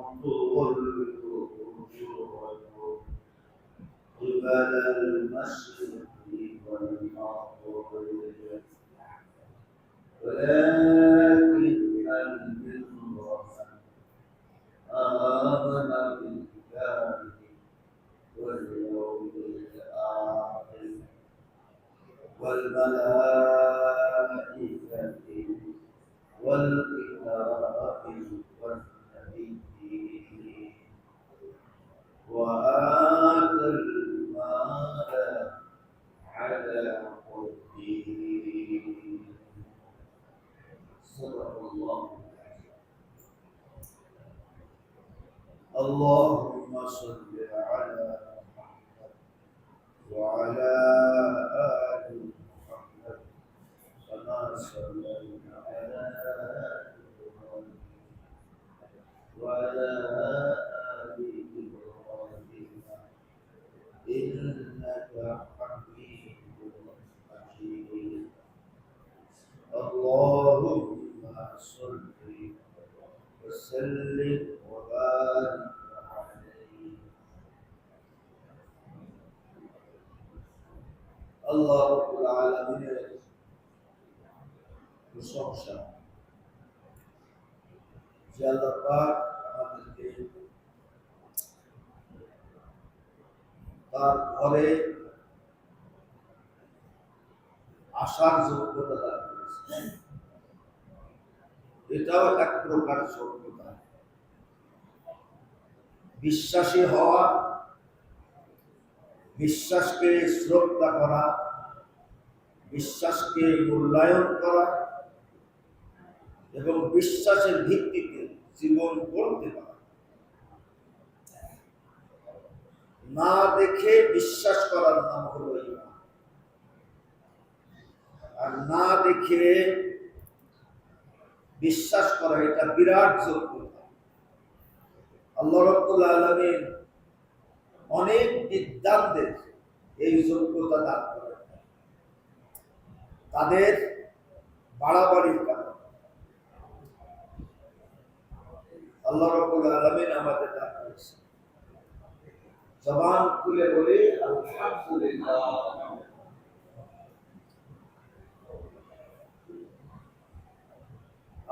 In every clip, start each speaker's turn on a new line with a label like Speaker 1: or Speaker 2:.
Speaker 1: قبل المشرق والمغرب ولكن البر آمن بالله واليوم الآخر والملائكة والكتاب والنبيين وآتى المال على حبه. صدق الله. اللهم صل على محمد وعلى آل محمد كما صليت على إبراهيم وعلى آل إبراهيم إنك حميد مجيد. اللهم صل وسلم وبارك عليه. আল্লাহ রাব্বুল আলামিনের প্রশংসা যে আল্লাহ পাক আমাদেরকে তার ঘরে আসার যোগ্যতা দান করেছেন। এটাও এক প্রকার যোগ্যতা। বিশ্বাসী হওয়া, বিশ্বাসকে শ্রদ্ধা করা, বিশ্বাসকে মূল্যায়ন করা এবং বিশ্বাসের ভিত্তিতে জীবন গড়তে পারা। না দেখে বিশ্বাস করার নাম হলো ঈমান, আর না দেখে বিশ্বাস করা এটা বিরাট যোগ্যতা। আল্লাহ রাব্বুল আলামিন অনেক বিদ্বানদের এই যোগ্যতা দান করেন, তাদের বাড়াবাড়ির কারণে। আল্লাহ রাব্বুল আলামিন আমাদের দান করেছেন। জবান খুলে বলি আলহামদুলিল্লাহ।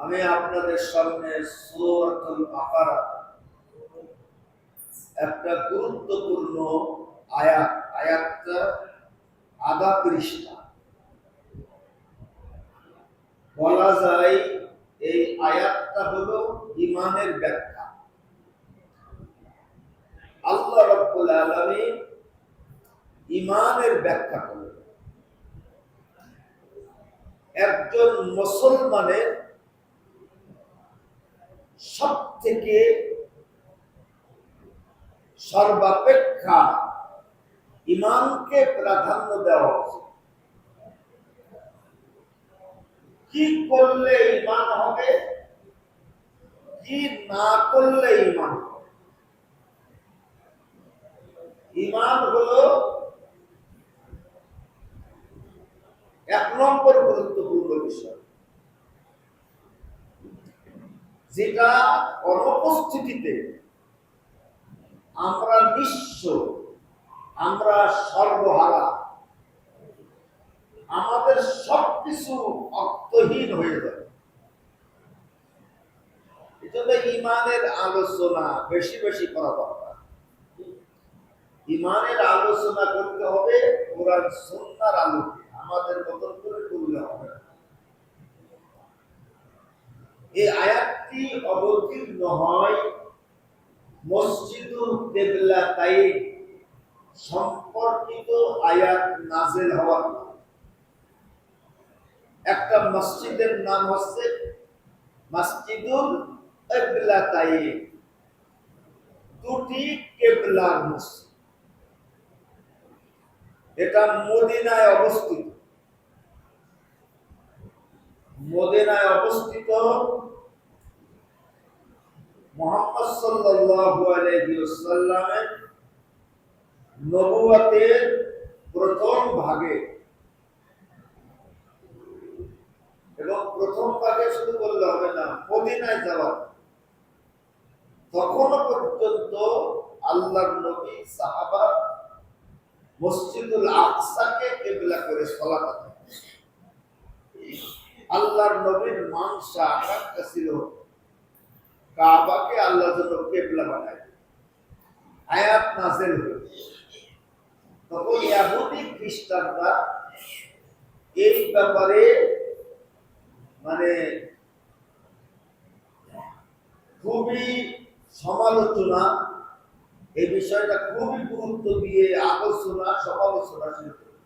Speaker 1: আমি আপনাদের সামনে সূরাতুল বাকারা একটা গুরুত্বপূর্ণ আয়াতটা আধা পৃষ্ঠা বলা যায়। এই আয়াতটা হলো ঈমানের ব্যাখ্যা। আল্লাহ রাব্বুল আলামিন ঈমানের ব্যাখ্যা করেন। একজন মুসলমানের সবথেকে সর্বাপেক্ষা ঈমানকে প্রাধান্য দেওয়া উচিত। কি করলে ঈমান হবে, কি না করলে ঈমান হবে। ঈমান হলো এক নম্বর গুরুত্বপূর্ণ বিষয়, যেটা অনুপস্থিতিতে আমরা নিঃস্ব, আমরা সর্বহারা, আমাদের সবকিছু অর্থহীন হয়ে যাবে। এজন্য ঈমানের আলোচনা বেশি বেশি করা দরকার। ঈমানের আলোচনা করতে হবে কোরআন সুন্নাহর আলোকে, আমাদের মতন করে করলে হবে না। এই আয়াতটি অবতীর্ণ হয় মসজিদুল কিবলাতাইন সম্পর্কিত আয়াত নাযিল হওয়ার পর। একটা মসজিদের নাম হচ্ছে মসজিদুল কিবলাতাইন, দুটি কিবলার মসজিদ। এটা মদিনায় অবস্থিত। মদিনায় অবস্থিত মুহাম্মদ সাল্লাল্লাহু আলাইহি ওয়াসাল্লামের নবুয়তের প্রথম ভাগে, এবং প্রথম ভাগে শুধু বললে হবে না, মদিনায় যাওয়া তখনও পর্যন্ত আল্লাহর নবী সাহাবা মসজিদুল আকসাকে কিবলা করে সালাত আদায়। আল্লাহর নবীর মানসা আকাঙ্ক্ষা ছিল কাবাকে আল্লাহর জন্য কিবলা বানায়। আয়াত নাযিল হলো, তখন ইহুদি খ্রিস্টানরা এই ব্যাপারে মানে খুবই সমালোচনা, এই বিষয়টা খুবই গুরুত্ব দিয়ে আলোচনা সমালোচনা শুরু করে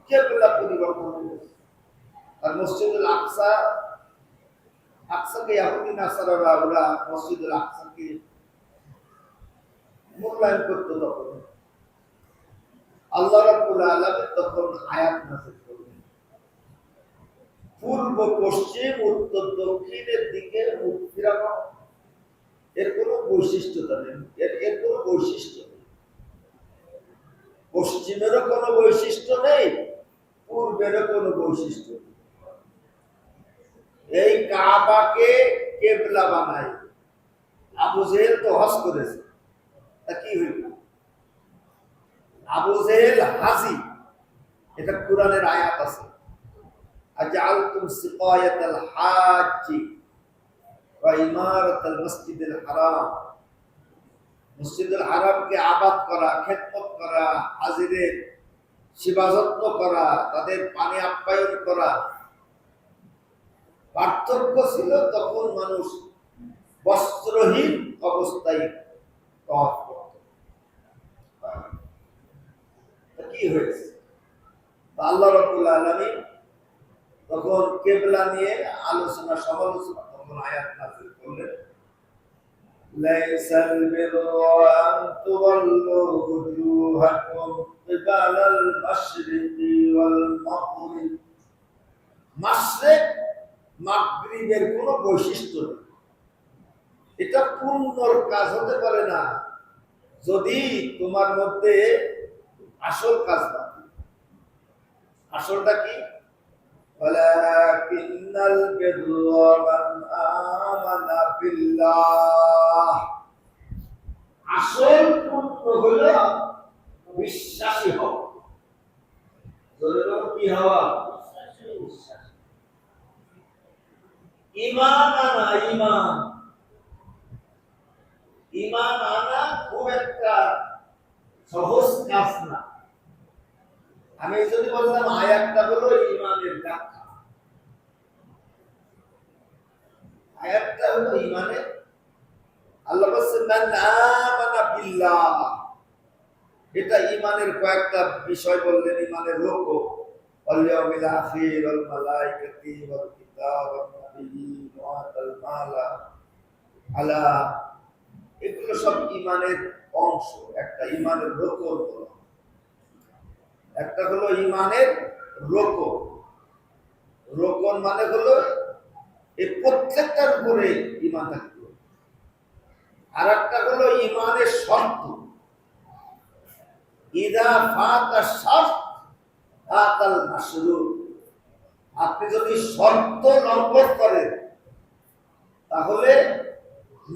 Speaker 1: কিবলা পরিবর্তন করেছে। আর মসজিদুল আকসাকে ইহুদি নাসারারা ওরা মসজিদুল আকসাকে মূল্যায়ন করতে তখন আল্লাহ রাব্বুল আলামিন তখন আয়াত নাযিল করলেন, পূর্ব পশ্চিম উত্তর দক্ষিণের দিকে মুখ ফিরানো এর কোনো বৈশিষ্ট্যতা নেই, এর কোনো বৈশিষ্ট্য নেই। পশ্চিমেরও কোনো বৈশিষ্ট্য নেই, পূর্বেরও কোনো বৈশিষ্ট্য নেই। এই কাবাকে কিবলা বানায়। আবু জেহেল তো হজ করেছে, তা কি হইল? আবু জেহেল হাজি, এটা কোরআনের আয়াত আছে, আজআলতুম সিকায়াতাল হাজ্জি ওয়া ইমারাতাল মসজিদিল হারাম। মসজিদুল হারামকে আবাদ করা, খেদমত করা, হাজিদের সেবা যত্ন করা, তাদের পানি আপ্যায়ন করা। পার্থক্য ছিল তখন মানুষ বস্ত্রহীন অবস্থায় তওয়াফ করত। কি হয়েছে? আল্লাহ রাব্বুল আলামিন তখন কিবলা নিয়ে আলোচনা সমালোচনা, তখন আয়াত নাযিল করলেন, লাইসাল বিররা আন তুওয়াল্লু ওয়ুজুহাকুম কিবালাল মাশরিকি ওয়াল মাগরিব। মাশরিক মাগরিবের কোনো বৈশিষ্ট্য নেই। এটা পূর্ণর কাজ হতে পারে না যদি তোমার মধ্যে আসল কাজ না। আসলটা কি? ওয়ালাকিন্নাল বিররা মান আমানা বিল্লাহ। আসল পূর্ণ হলো বিশ্বাসী হওয়া। জোরে কি হওয়া? বিশ্বাসী। ঈমান আনা, ঈমান আনা খুব একটা সহজ কাজ না। আমি যদি বললাম আয়াতটা হলো ঈমানের ব্যাখ্যা, আয়াতটা হলো ঈমানের, আল্লাহ বলেছেন মান আমানা বিল্লাহ, এটা ঈমানের কয়েকটা বিষয় বললেন। ঈমানের রোকন, ওয়াল ইয়াউমিল আখির ওয়াল মালাইকাতি ওয়াল কিতাব ওয়ান নাবিয়্যিন ওয়া আতাল মালা আলা, এগুলো সব ঈমানের অংশ। একটা ঈমানের রোকন হলো, একটা হলো ঈমানের রোকন। রোকন মানে হলো এই প্রত্যেকটার উপরে ঈমান থাকতে হবে। আর একটা হলো ঈমানের শর্ত। ইযা ফাতা শারত ফাতাল মাশরুত। আপনি যদি শর্ত লঙ্ঘন করেন তাহলে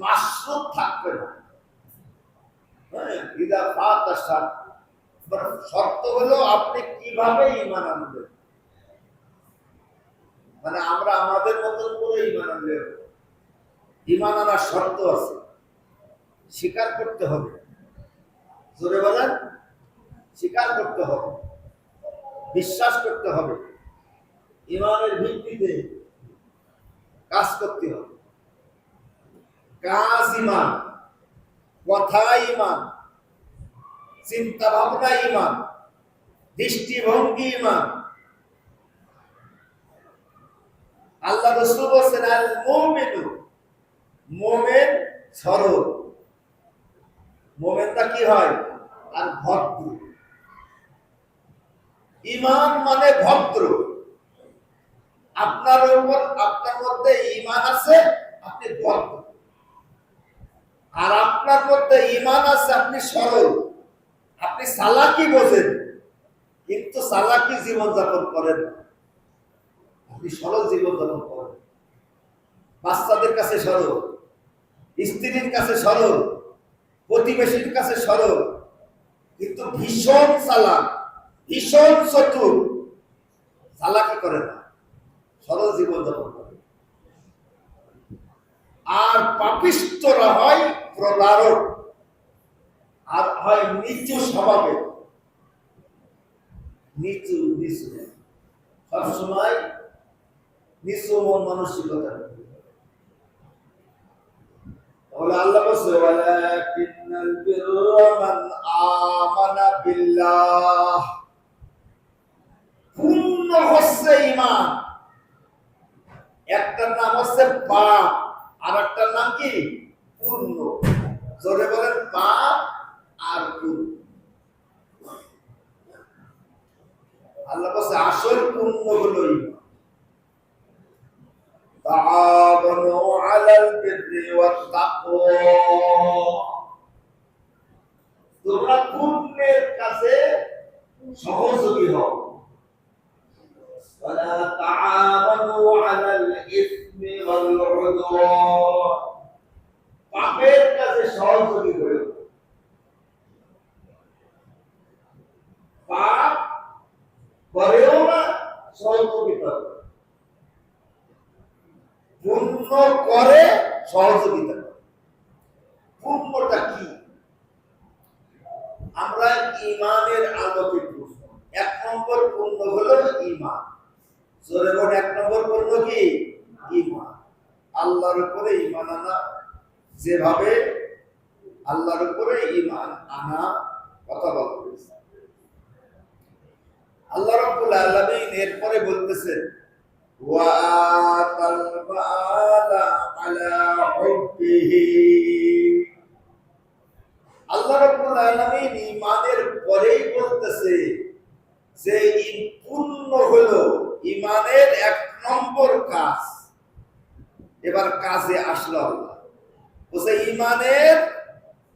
Speaker 1: মাশরুত থাকবে না। হ্যাঁ, ইযা ফাতা শারত, শর্ত হলো আপনি কিভাবে ঈমান আনবেন। মানে আমরা আমাদের মতন করে ঈমান আনলে, ঈমান আনার শর্ত আছে, স্বীকার করতে হবে। জোরে বলেন, স্বীকার করতে হবে, বিশ্বাস করতে হবে, ঈমানের ভিত্তিতে কাজ করতে হবে। কাজ ঈমান, কথা ঈমান, চিন্তা ভাবনা ঈমান, দৃষ্টিভঙ্গি ঈমান। আল্লাহ রাসূল বলেন আল মুমিনু, মুমিন সরল। মুমিনটা কি হয়? আর ভদ্র। ঈমান মানে ভদ্র। আপনার মধ্যে ঈমান আছে, আপনি ভদ্র। আর আপনার মধ্যে ঈমান আছে, আপনি সরল। আপনি চালাকি বোঝেন, কিন্তু চালাকি জীবনযাপন করেন না। আপনি সরল জীবনযাপন করেন। বাচ্চাদের কাছে সরল, স্ত্রীর কাছে সরল, প্রতিবেশীর কাছে সরল, কিন্তু ভীষণ চালাক, ভীষণ চতুর, চালাকি করে না, সরল জীবন যাপন করে। আর পাপিষ্ঠরা হয় প্রতারক, আর হয় নিচু স্বভাবে, নিচু নিচু, সবসময় নিচু মন মানসিকতা। তাহলে আল্লাহ বলছে ওয়ালাকিন্নাল বিররা মান আমানা বিল্লাহ, পূর্ণ হচ্ছে ঈমান। একটার নাম হচ্ছে পাপ, আর একটার নাম কি পূর্ণ। জোরে বলেন পাপ আর পূর্ণ। আল্লাহ বলছে আসল পূর্ণ হলো ঈমান। তাআওয়ানু আলাল বিররি ওয়াত তাকওয়া, তোমরা পূর্ণের কাছে সহযোগী হও। ওয়ালা তাআওয়ানু আলাল ইসমি ওয়াল উদওয়ান, পাপের কাছে সহযোগী হও। পাপ করেও না, সহযোগিতা করো। পুণ্য করে, সহযোগিতা করে। পুণ্যটা কি? আমরা ঈমানের আলোকে বুঝব। এক নম্বর পুণ্য হলো ঈমান। জোরে বল, এক নম্বর পুণ্য কি? ঈমান। আল্লাহর উপরে ঈমান আনা, যেভাবে আল্লাহর উপরে ঈমান আনা কথা বলা হয়েছে। আল্লাহ রাব্বুল আলামিন এরপরে বলতেছেন ওয়াতাল মালা আলা হুব্বিহি। আল্লাহ রাব্বুল আলামিন ঈমানের পরেই বলতেছে যে পূর্ণ হলো ঈমানের এক নম্বর কাজ। এবার কাজে আসলো আল্লাহ বলছে ঈমানের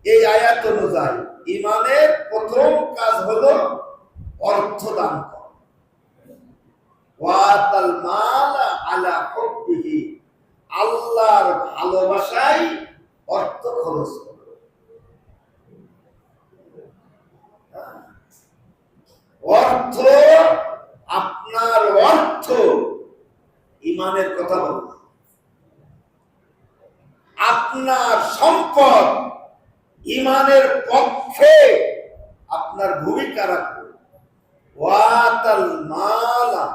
Speaker 1: এই আয়াত অনুযায়ী ঈমানের প্রথম কাজ হলো অর্থ দান করা। ওয়াতাল মালা আলা হুব্বিহি, আল্লাহর ভালোবাসায় অর্থ খরচ করো। অর্থ, আপনার অর্থ ঈমানের কথা বল। আপনার সম্পদ ঈমানের পক্ষে আপনার ভূমিকা রাখবে। ওয়াতাল মালা,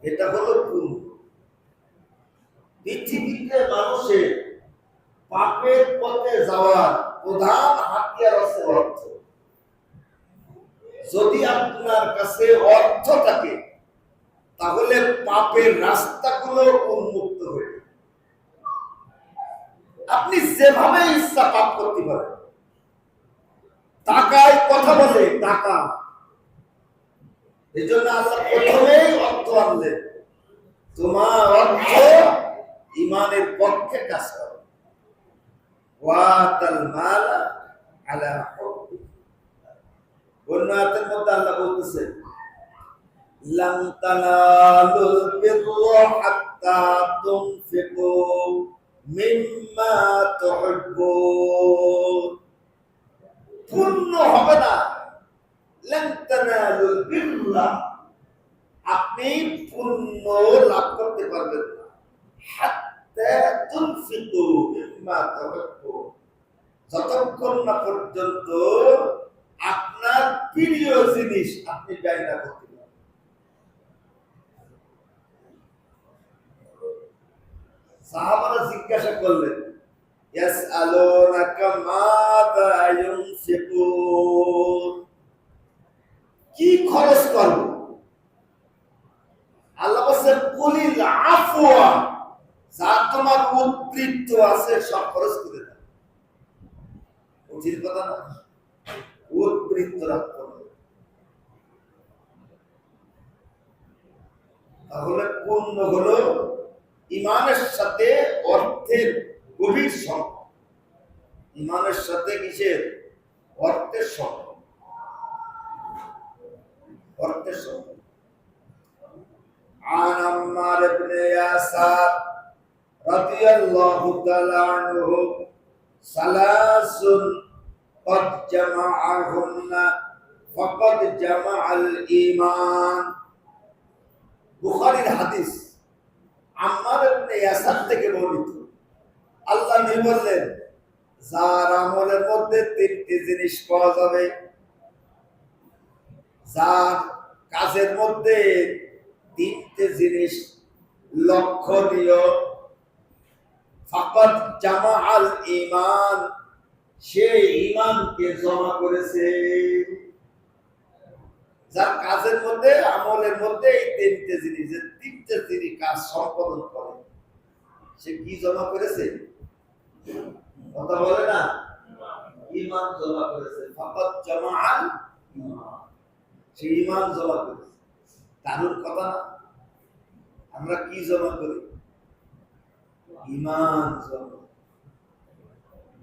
Speaker 1: এটা হলো পুণ্য। পৃথিবীতে মানুষের পাপের পথে যাওয়ার প্রধান হাতিয়ার হচ্ছে অর্থ। যদি আপনার কাছে অর্থ থাকে তাহলে পাপের রাস্তাগুলো উন্মুক্ত হয়ে যাবে। আপনি যেভাবে ইচ্ছা পাপ করতে পারেন। টাকায় কথা বলে টাকা, এই জন্য আল্লাহ প্রথমেই অর্থ আনলেন। তোমার অর্থ ঈমানের পক্ষে কাজ করে। ওয়াতাল মালা আলা হুব্বিহি। অন্য আয়াতের মধ্যে আল্লাহ বলতেছেন লান তানালুল বিররা হাত্তা তুনফিকু মিম্মা তুহিব্বুন। পূর্ণ হবে না, লান তানালুল বিররা, আপনি পূর্ণ লাভ করতে পারবেন না, হাত্তা তুনফিকু মিম্মা তুহিব্বুন, যতক্ষণ না পর্যন্ত আপনার প্রিয় জিনিস আপনি ব্যয় না করতে পারেন। সাহাবারা জিজ্ঞাসা করলেন ইয়াসআলুনাকা মাযা ইউনফিকুন, কি খরচ করব? আল্লাহ বলেন কুলিল আফওয়া, যা তোমার উদ্বৃত্ত আছে সব খরচ করে দাও। উচিত কথা না? উদ্বৃত্ত রাখতে হবে। তাহলে পূর্ণ হলো ঈমানের সাথে অর্থের গভীর সম্পর্ক। ঈমানের সাথে কিসের? অর্থের সম্পর্ক। অর্থের সম্পর্ক। আন আম্মার ইবনে ইয়াসার রাদিয়াল্লাহু তাআলা আনহু সালাসুন قد جمعهن فقد جمع الإيمان বুখারীর হাদিস আম্মার ইবনে ইয়াসার থেকে বর্ণিত আল্লাহ নবী বললেন যার আমলের মধ্যে তিনটি জিনিস পাওয়া যাবে যার কাজের মধ্যে তিনটে জিনিস লক্ষণীয় ফাকাত জামাআল ঈমান সে ঈমানকে জমা করেছে যার কাজের মধ্যে আমলের মধ্যে এই তিনটে জিনিস কাজ সম্পাদন করে সে কি জমা করেছে কথা বলে না ঈমান জমা করেছে ফাকাত জামাআল ঈমান সে ঈমান জমা করেছে দারুণ কথা না আমরা কি জমা করি ঈমান জমা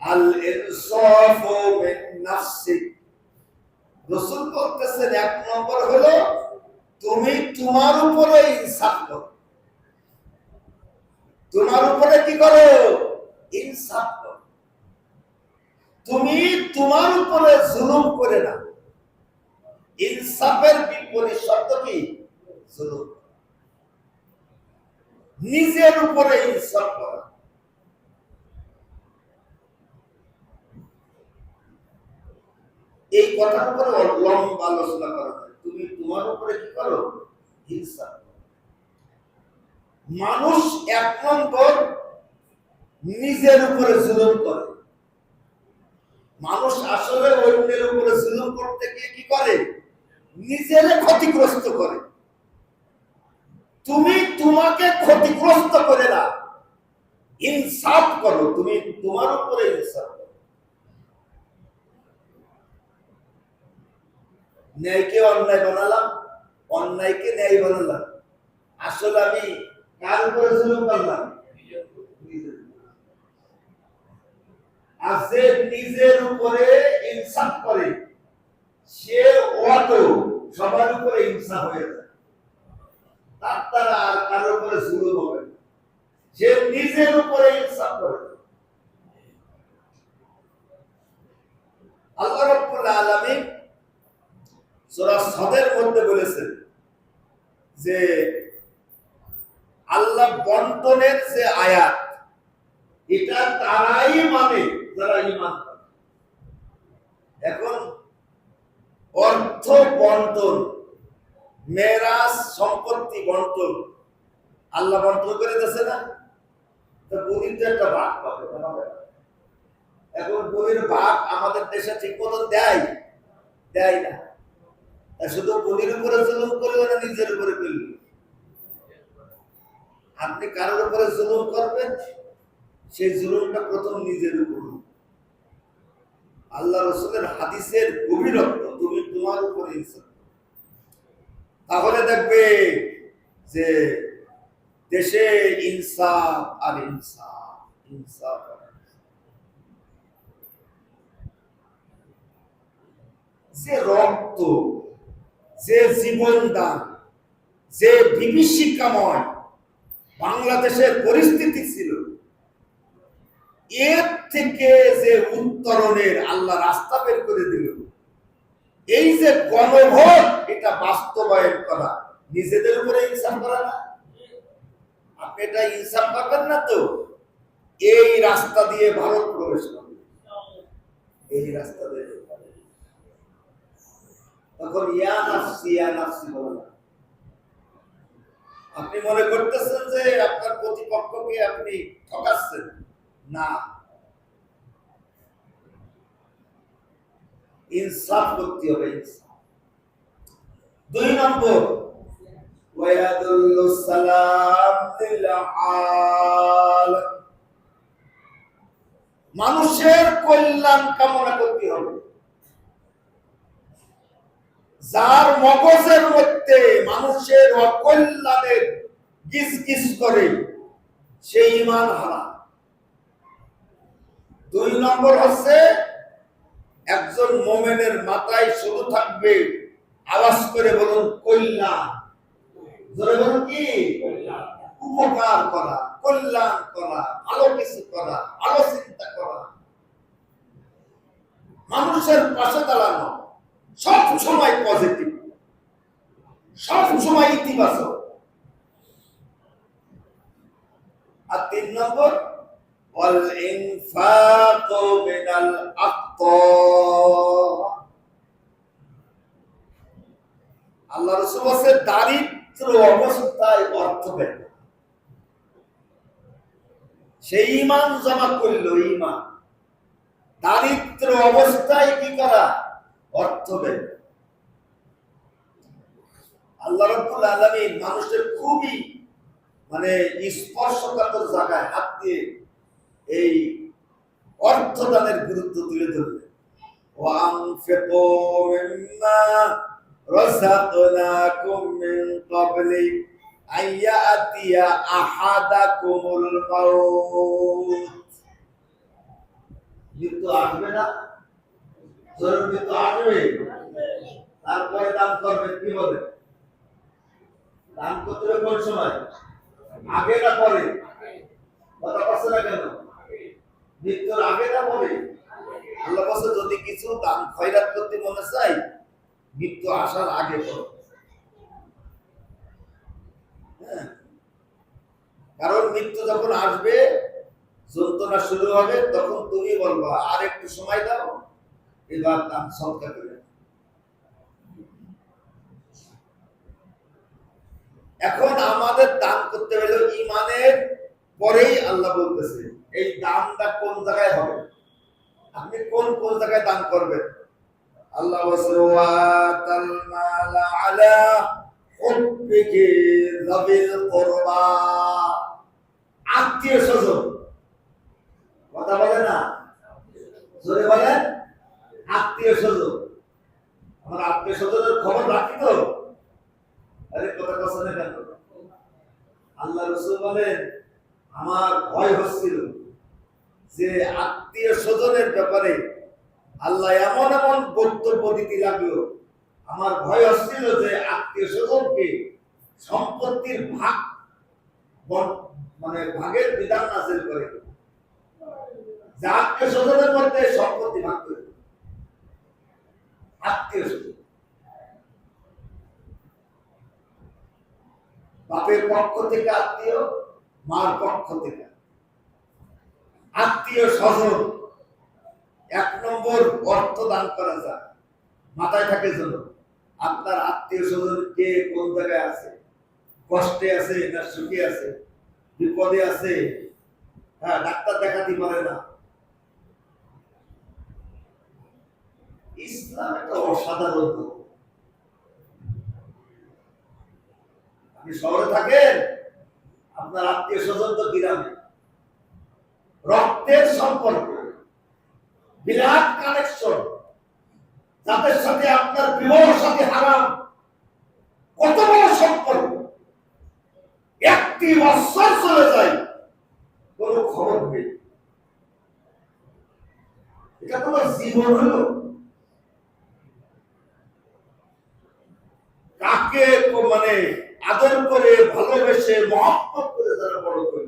Speaker 1: আল ইনসাফু মিন নাফসিক রাসূল বলতেছেন এক নম্বর হলো তুমি তোমার উপরে ইনসাফ করো তোমার উপরে কি করো ইনসাফ করো তুমি তোমার উপরে জুলুম করে না ইনসাফের বিপরীত শব্দ কি জুলুম নিজের উপরে ইনসাফ করা এই কথার উপরে লম্বা আলোচনা করা হয় তুমি তোমার উপরে কি করো ইনসাফ মানুষ এক নম্বর নিজের উপরে জুলুম করে মানুষ আসলে অন্যের উপরে জুলুম করতে গিয়ে কি করে নিজের ক্ষতিগ্রস্ত করে তুমি তোমাকে ক্ষতিগ্রস্ত করে না ইনসাফ করো তুমি তোমার উপরে ইনসাফ করো ন্যায়কে অন্যায় বানালাম অন্যায়কে ন্যায় বানালাম আসলে আমি কার উপরে জুলুম করলাম আর যে নিজের উপরে ইনসাফ করে সে অত সবার উপরে ইনসাফ হয়ে যায় তার দ্বারা আর কারোর উপরে জুলুম হবে সে নিজের উপরে ইনসাফ করে আল্লাহ রাব্বুল আলামিন সূরা সাদের মধ্যে বলেছেন যে আল্লাহ বন্টনের যে আয়াত এটা তারাই মানে যারা ঈমান করে এখন অর্থ বন্টন মেরাজ সম্পত্তি বন্টন আল্লাহ বন্টন করে দিয়েছে না তো গরিবটা একটা ভাগ পাবে এখন গরিবের ভাগ আমাদের দেশে ঠিক মতো দেয় না শুধু গরিবের উপরে জুলুম করবে না নিজের উপরে করবে আপনি কারোর উপরে জুলুম করবেন সেই জুলুমটা প্রথম নিজের উপর আল্লাহ রাসূলের হাদিসের গভীরত্ব তুমি তোমার উপরে ইনসাফ তাহলে দেখবে যে দেশে ইনসাফ আর ইনসাফ যে রক্ত যে জীবনদান যে বিভীষিকাময় বাংলাদেশের পরিস্থিতি ছিল এর থেকে যে উত্তরণের আল্লাহ রাস্তা বের করে দিল এই যে গণভোট এটা বাস্তবায়ন করা নিজেদের উপরে ইনসাফ করা না আপনি এটা ইনসাফ করবেন না তো এই রাস্তা দিয়ে ভারত প্রবেশ করবে এই রাস্তা দিয়ে তখন ইয়া নাফসি বলে আপনি মনে করতেছেন যে আপনার প্রতিপক্ষকে আপনি ঠকাচ্ছেন না ইনসাফ করতে হবে ইনসাফ দুই নম্বর ওয়ায়াদুল্লু সালাম লিল আলাম মানুষের কল্যাণ কামনা করতে হবে যার মগজের মধ্যে মানুষের অকল্যাণের গিজগিজ করে সেই ঈমান হারা দুই নম্বর হচ্ছে একজন মুমিনের মাথায় শুধু থাকবে আওয়াজ করে বলুন কল্যাণ জোরে বলুন কি উপকার করা কল্যাণ করা, ভালো কিছু করা, ভালো চিন্তা করা, মানুষের পাশে দাঁড়ানো, সব সময় পজিটিভ, সব সময় ইতিবাচক। আর 3 নম্বর ওয়াল ইনফাকু মিনাল আত্তা। আল্লাহ রাসূল বলেন দারিদ্র অবস্থায় অর্থ ব্যয়। সেই ঈমান জমা করলো, ঈমান দারিদ্র অবস্থায় কি করা? অর্থ ব্যয়। আল্লাহ রাব্বুল আলামিন মানুষের খুবই মানে স্পর্শকাতর জায়গায় হাত দিয়ে এই অর্থদানের গুরুত্ব তুলে ধরলেন। ওয়ানফিকু মিম্মা রাযাকনাকুম মিন ক্বাবলি আইয়াতিয়া আহাদাকুমুল মাউত। মৃত্যু আসবে না? জরুর মৃত্যু আসবে, তারপরে দান করবেন। কি বলে? দান করতে হবে কোন সময়? আগে না পরে? কথা বলছে না কেন? মৃত্যুর আগে না পরে? আল্লাহ বলছে যদি কিছু দান খয়রাত করতে মনে চাই, মৃত্যু আসার আগে করো। কারণ মৃত্যু যখন আসবে, যন্ত্রণা শুরু হবে, তখন তুমি বলবা আর একটু সময় দাও, এবার দান সদকা করে। এখন আমাদের দান করতে হলে ঈমানের পরেই আল্লাহ বলতেছে এই দানটা কোন জায়গায় হবে, আপনি কোন কোন জায়গায় দান করবেন। আল্লাহ ওয়াসাল মালা আলা হুব্বিহি যাবিল কুরবা। আত্মীয় স্বজন, কথা বলে না, জোরে বলেন। আত্মীয় স্বজন, আমার আত্মীয় স্বজনের খবর রাখি তো। আরে কথা কথা না কেন? আল্লাহ রাসূল বলেন আমার ভয় হচ্ছিল যে আত্মীয় স্বজনের ব্যাপারে আল্লাহ এমন এমন বক্তব্য দিতে লাগলো, আমার ভয় হচ্ছিল যে আত্মীয় স্বজনকে সম্পত্তির ভাগ মানে ভাগের বিধান নাযিল করে, যে আত্মীয় স্বজনের মধ্যে সম্পত্তি ভাগ করে। আত্মীয় স্বজন বাপের পক্ষ থেকে আত্মীয়, মার পক্ষ থেকে আত্মীয় স্বজন। 1 নম্বর অর্থ দান করা যায়, মাথায় থাকে যেন আপনার আত্মীয় স্বজন কে কোন জায়গায় আছে, কষ্টে আছে না সুখে আছে, বিপদে আছে, হ্যাঁ ডাক্তার দেখাতে পারে না। ইসলাম একটা অসাধারণ ধর্ম। আপনি শহরে থাকেন, আপনার আত্মীয় স্বজন তো গ্রামে, রক্তের সম্পর্ক, বিরাট কানেকশন, যাদের সাথে আপনার বিবাহ সাথে হারাম, কত বড় সম্পর্ক। 1 বছর চলে যায়, কোন খবর নেই। এটা তোমার জীবন হলো। কাকে মানে আদর করে, ভালোবেসে, মহব্বত করে যারা বড় করে,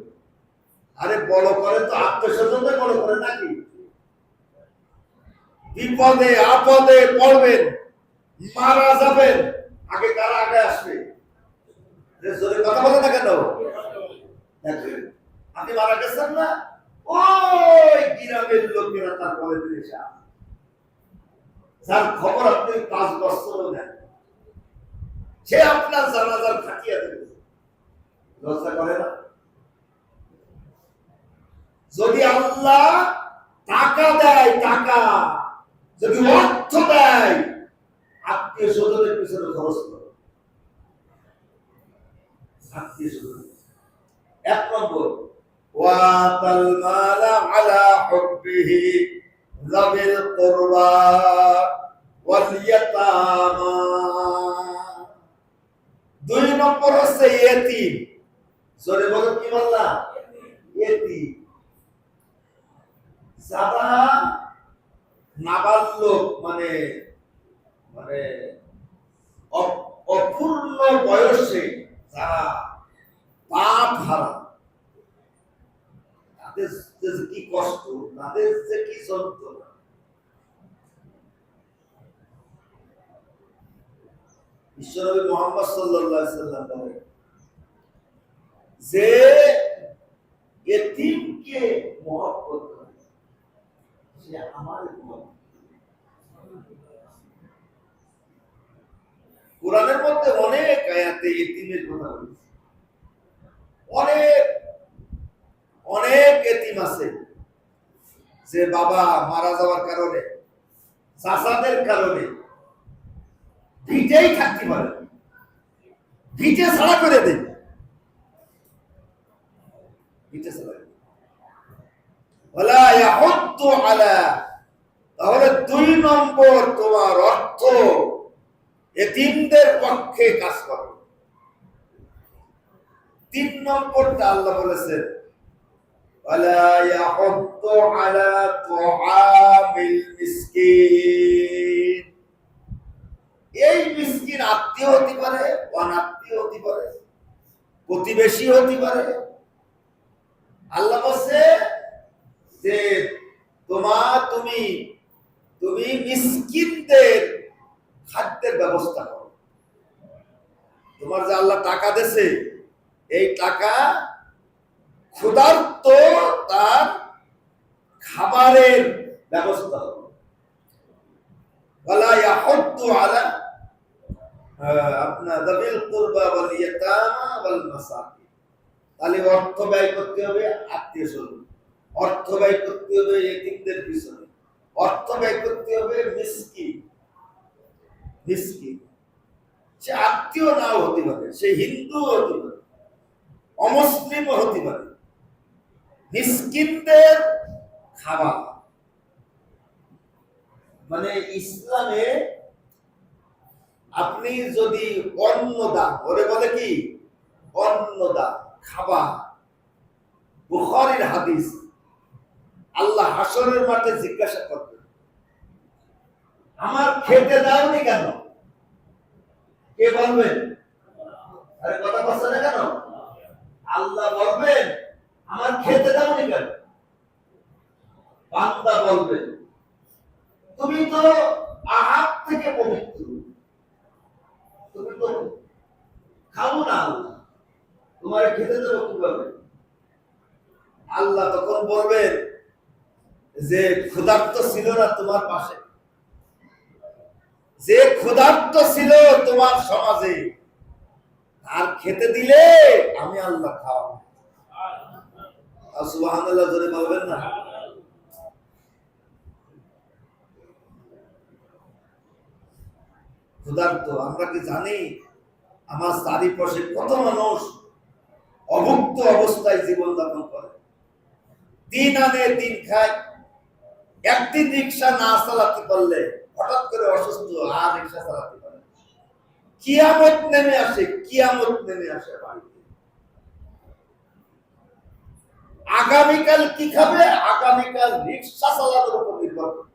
Speaker 1: আরে বড় করে তো আত্মীয় স্বজনদের বড় করে নাকি? বিপদে আপদে পড়বেন, মারা যাবেন, আগে কারা আগে আসবে? কথা বলে না কেন? আপনি মারা গেছেন না, ওই গ্রামের লোকেরা তারপরে যার খবর আপনি 5 বছর নেন, সে আপনার জানাজার খাটিয়া দেবে। লজ্জা করে না? যদি আল্লাহ টাকা দেয়, টাকা যদি অর্থ দেয়, আত্মীয় স্বজনের পিছনে খরচ করো। আত্মীয় স্বজন 1 নম্বর ওয়াতাল মালা আলা হুব্বিহি যাবিল কুরবা ওয়াল ইয়াতামা। 2 নম্বর হচ্ছে ইয়েতিম। জোরে বলো, কি বললাম? ইয়েতিম, যারা নাবালক মানে মানে অপূর্ণ বয়সে যারা বাপ হারা, তাদের যে কি কষ্ট, তাদের যে কি যন্ত্রণা। বিশ্বনবী মুহাম্মদ সাল্লাল্লাহু আলাইহি ওয়াসাল্লাম বলেন যে এতিমকে মহব্বত করে সে আমার মহব্বত। কোরআনের মধ্যে অনেক আয়াতে এতিমের কথা বলেছে। অনেক অনেক এতিম আছে যে বাবা মারা যাওয়ার কারণে, চাচাদের কারণে ভিটেই থাকতে পারে, ভিটে ছাড়া করে দেয়, ভিটে ছাড়া। ওয়ালা ইয়াহুদ্দু আলা, তাহলে 2 নম্বর তোমার অর্থ এতিমদের পক্ষে কাজ করো। 3 নম্বরটা আল্লাহ বলেছেন ওয়ালা ইয়াহুদ্দু আলা তুআমিল মিসকিন। এই মিসকিন আত্মীয় হতে পারে, অনাত্মীয় হতে পারে, প্রতিবেশী হতে পারে। আল্লাহ বলছে যে তুমি মিসকিনদের খাদ্যের ব্যবস্থা করো। তোমার যে আল্লাহ টাকা দিয়েছে, এই টাকা ক্ষুধার্ত তার খাবারের ব্যবস্থা করো। ওয়ালা ইয়াহুদ্দু আলা আপনার যাবিল কুরবা ওয়াল ইয়াতামা ওয়াল মাসাকিন। তাহলে অর্থ ব্যয় করতে হবে আত্মীয়স্বজন, অর্থ ব্যয় করতে হবে এতিমদের পিছনে, অর্থ ব্যয় করতে হবে মিসকিন। সে আত্মীয় নাও হতে পারে, সে হিন্দু হতে পারে, অমুসলিমও হতে পারে। মিসকিনদের খাবার মানে ইসলামে আপনি যদি অন্নদান, ওরে বলে কি অন্নদান, খাবার। বুখারীর হাদিস, আল্লাহ হাসরের মাঠে জিজ্ঞাসা করবেন আমার খেতে দাওনি কেন? কে বলবেন? আরে কথা বলছে না কেন? আল্লাহ বলবেন আমার খেতে দাওনি কেন? বান্দা বলবেন তুমি তো আহার থেকে পবিত্র, তুমি তো খাবো না, আল্লাহ তোমার খেতে দেবো কিভাবে? আল্লাহ তখন বলবেন যে ক্ষুধার্ত ছিল না তোমার পাশে, যে ক্ষুধার্ত ছিল তোমার সমাজে, আর খেতে দিলে আমি আল্লাহ খাওয়াবো। আর সুবহানাল্লাহ জোরে বলবেন না? ক্ষুধার্ত আমরা কি জানি? আমার চারিপাশে কত মানুষ অভুক্ত অবস্থায় জীবন যাপন করে, দিন আনে দিন খায়। একদিন রিক্সা না চালাতে পারলে হঠাৎ করে অসুস্থ, আর রিক্সা চালাতে পারে, কিয়ামত নেমে আসে, কিয়ামত নেমে আসে বাড়িতে। আগামীকাল কি খাবে? আগামীকাল রিক্সা চালানোর উপর নির্ভর করে।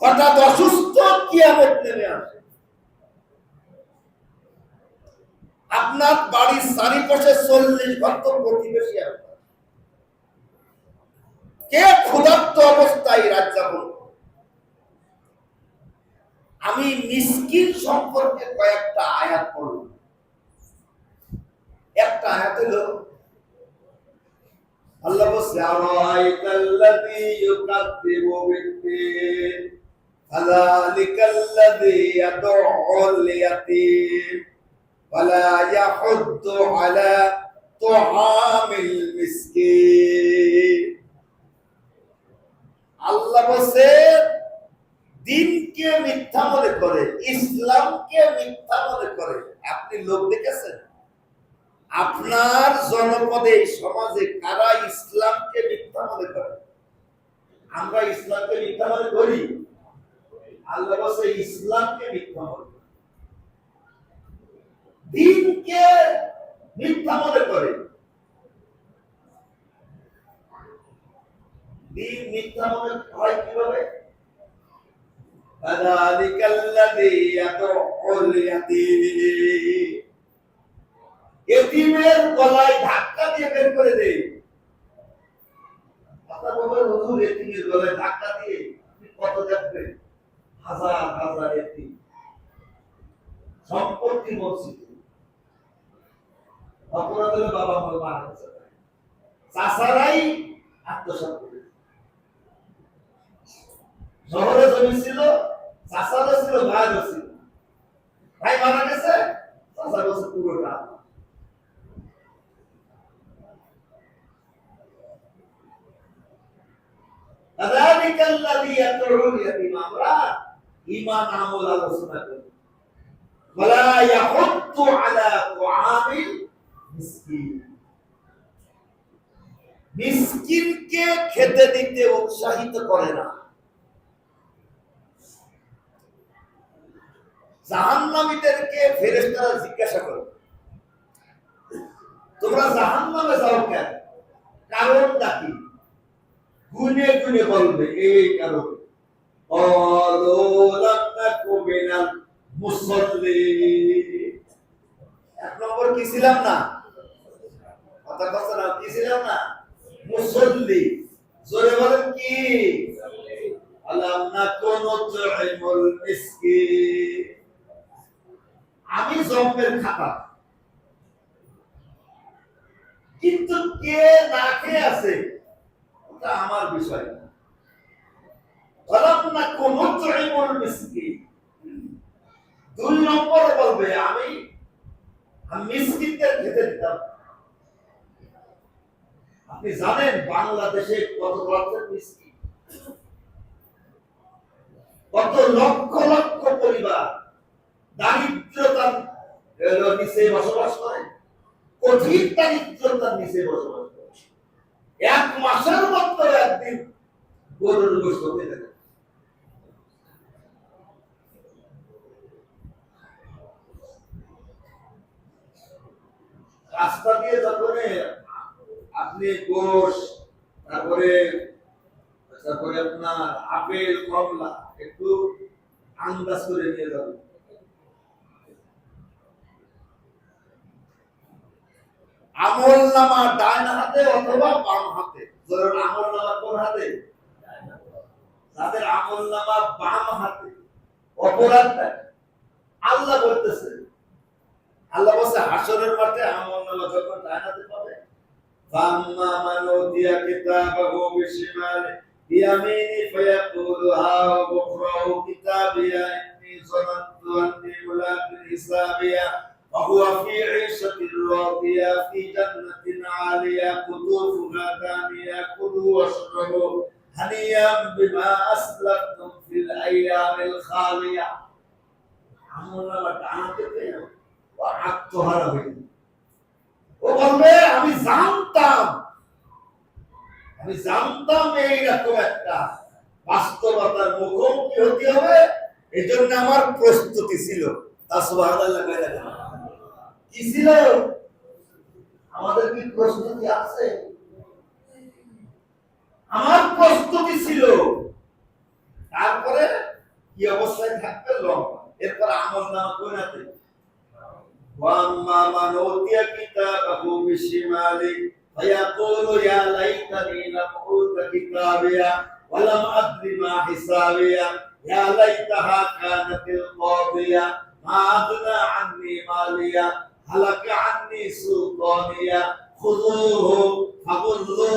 Speaker 1: হঠাৎ অসুস্থ, কিয়ামত নেমে আসে। আপনার বাড়ির চারিপাশে 40 ঘন্টা প্রতিবেশী আপনার। কে ক্ষুধার্ত অবস্থায় রাত যাপন? আমি মিসকিন সম্পর্কে কয়েকটা আয়াত পড়লাম। একটা আয়াত হলো আল্লাহ বলছে আরাআইতাল্লাযী ইউকাযযিবু বিদ্দীন ফাযালিকাল্লাযী ইয়াদউল ইয়াতীম ওয়ালা ইয়াহুদ্দু আলা তুআমিল মিসকিন। আল্লাহ বলছে দিনকে মিথ্যা মনে করে, ইসলামকে মিথ্যা মনে করে। আপনি লোক দেখেছেন আপনার জনপদে সমাজে কারা ইসলামকে মিথ্যা মনে করে? আমরা ইসলামকে মিথ্যা মনে করি? আল্লাহ বলছে ইসলামকে মিথ্যা মনে করে, দিনকে মিথ্যা মনে করে। দিন মিথ্যা মনে হয় কিভাবে? ফাযালিকাল্লাযী ইয়াদউল ইয়াতীম, এতিমের গলায় ধাক্কা দিয়ে বের করে দেয়। হুজুর এতিমের গলায় ধাক্কা দিয়ে কত দেখবে, হাজার হাজার এতিম সম্পত্তি মসজিদ অপরাধ হলে বাবা মারা গেছে, চাষারাই আত্মসাৎ করে। শহরে জমি ছিল, চাষারও ছিল, ভাইও ছিল, ভাই মারা গেছে, চাষা বলছে পুরোটা। আমরা ঈমান আমল আলোচনা করি। ওয়ালা ইয়াহুদ্দু আলা তুআমিল মিসকিন, মিসকিনকে খেতে দিতে উৎসাহিত করে না। জাহান্নামীদেরকে ফেরেশতারা জিজ্ঞাসা করে, তোমরা জাহান্নামে যাও কেন? কারণটা কি? গুনে গুনে বলবে এই কারণ। এক নম্বর কি ছিলাম না? কথা কথা না, কি ছিলাম না? মুসল্লি। জোরে বলেন কি? আলাম নাকুনু তুইমুল মিসকিন। আমি জম্মের খাতা, কিন্তু কে না খেয়ে আছে ওটা আমার বিষয় না। আলাম নাকুনু তুইমুল মিসকিন। দুই নম্বরে বলবে আমি মিসকিনদের খেতে দিতাম। আপনি জানেন বাংলাদেশে কত লক্ষ মিসকিন, কত লক্ষ লক্ষ পরিবার দারিদ্রতার নিচে বসবাস করে, কঠিন দারিদ্রতার নিচে বসবাস করে। এক মাসের মধ্যে একদিন গরুর গোশত হয়ে থাকে। রাস্তা দিয়ে যখন আপনি গোশ, তারপরে আপনার আপেল কমলা একটু আন্দাজ করে নিয়ে যাবেন। আমল নামা ডান হাতে অথবা বাম হাতে। ধরুন আমল নামা কোন হাতে? যাদের আমল নামা বাম হাতে, অপরাধটা আল্লাহ বলতেছে, আল্লাহ বলছে হাসরের মাঠে আমল নামা যখন ডান হাতে পাবে, ফাম্মা মান উতিয়া কিতাবাহু বিশিমালি বিয়ামিনি ফায়াকুলু হা উকরাউ কিতাবিয়া ইন্নী যানানতু আন্নী মুলাকিন হিসাবিয়া وهو في عيشة راضية في جنة عالية قطوفها دانية كلوا واشربوا هنيئا بما أسلفتم في الأيام الخالية। আমরা ডানাতে পেয়ে আত্মহারা হই। ও বলবে আমি জানতাম এইরকম একটা বাস্তবতার মুখোমুখি হতে হবে, এজন্য আমার প্রস্তুতি ছিল। তা সুবহানাল্লাহ কয় না? কি ছিল? আমাদের কি প্রস্তুতি আছে? আমার প্রস্তুতি ছিল। তারপরে কি অবস্থায় থাকবে? এরপর আমল নামা কোনাতে ওয়াম্মা মান উতিয়া কিতাবাহু বিশিমালি ফায়াকুলু ইয়া লাইতানি লাম উতা কিতাবিয়া ওয়া লাম আদরি মা হিসাবিয়া ইয়া লাইতাহা কানাতিল কাদিয়া মা আগনা আন্নী মালিয়া হালাকা আন্নী সুলতানিয়া খুযুহু ফাগুল্লু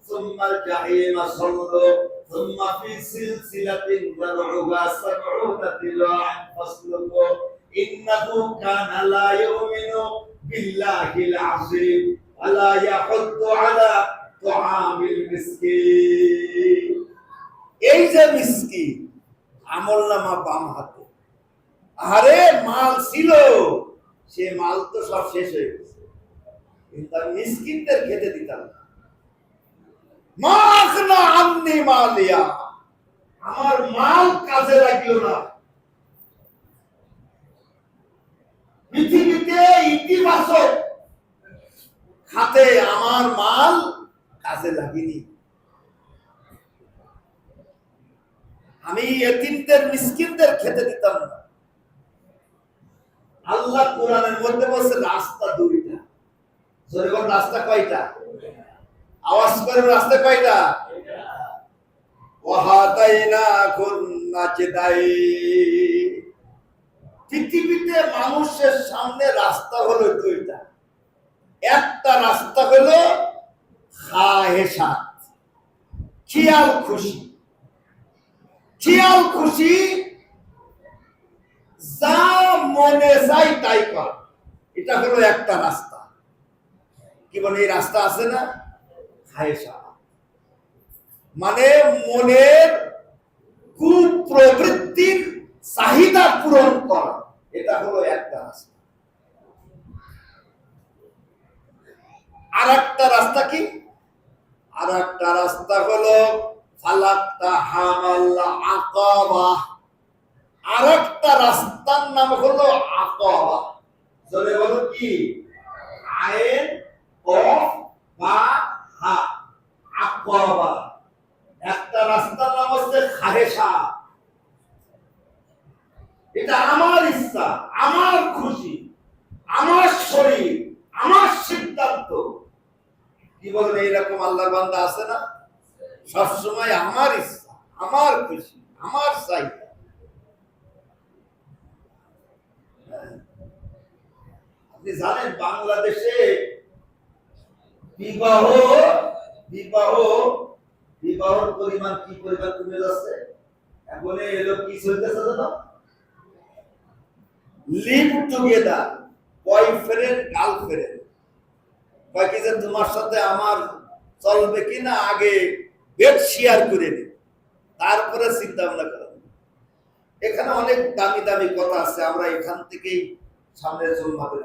Speaker 1: সুম্মাল জাহিমা সাল্লু সুম্মা ফি সিলসিলাতিন যারউহা সাবউনা দিরা'আন ফাসলুকু ইন্নাহু কানা লা ইউমিনু বিল্লাহিল আযীম ওয়া লা ইয়াহুদ্দু আলা তুআমিল মিসকিন। এই যে মিসকিন, আমলনামা বাম হাতে, আরে মাল ছিল, সে মাল তো সব শেষ হয়ে গেছে, কিন্তু আমি মিসকিনদের খেতে দিতাম না। মা আখনা আন্নী মালিয়া, আমার মাল কাজে লাগলো না। পৃথিবীতে ইতিবাচক খাতে আমার মাল কাজে লাগেনি। আমি এতিমদের মিসকিনদের খেতে দিতাম না। আল্লাহ কোরআনের মধ্যে বলছে রাস্তা দুইটা। জোরে বল, রাস্তা কয়টা? আওয়াজ করে, রাস্তা কয়টা? ওয়াহাদাইনাকুন নাজদাইন। পৃথিবীতে মানুষের সামনে রাস্তা হলো দুইটা। একটা রাস্তা হলো খাহেসাত, খেয়াল খুশি। খেয়াল খুশি, যা মনে চাই তাই কর, এটা হলো একটা রাস্তা। কি বলে এই রাস্তা আছে না, খাহেসা, মানে মনের কুপ্রবৃত্তির চাহিদা পূরণ করা, এটা হলো একটা রাস্তা। আর একটা রাস্তা কি, আর একটা রাস্তা হলো ফালাক্তা হামাল্লা আকাবা। আর একটা রাস্তার নাম হলো আকাবা। জোরে বলো কি, আইন কফ বা হা, আকাবা। একটা রাস্তার নাম হচ্ছে খাহেসা। এটা আমার ইচ্ছা, আমার খুশি, আমার শরীর, আমার সিদ্ধান্ত। কি বলেন, এইরকম আল্লাহর বান্দা আছে না? সবসময় আমার ইচ্ছা, আমার খুশি, আমার চাহিদা। আপনি জানেন বাংলাদেশে বিবাহ বিবাহ বিবাহর পরিমাণ কি পরিমাণ কমে যাচ্ছে। এখন এলো কি চলতেছে জানো, লিভ টুগেদার, বয়ফ্রেন্ড গার্লফ্রেন্ড। কয় কি যে তোমার সাথে আমার চলবে কিনা, আগে বেড শেয়ার করে নি, তারপরে চিন্তা ভাবনা করা। এখানে অনেক দামি দামি কথা আছে, আমরা এখান থেকেই সামনে চলবে।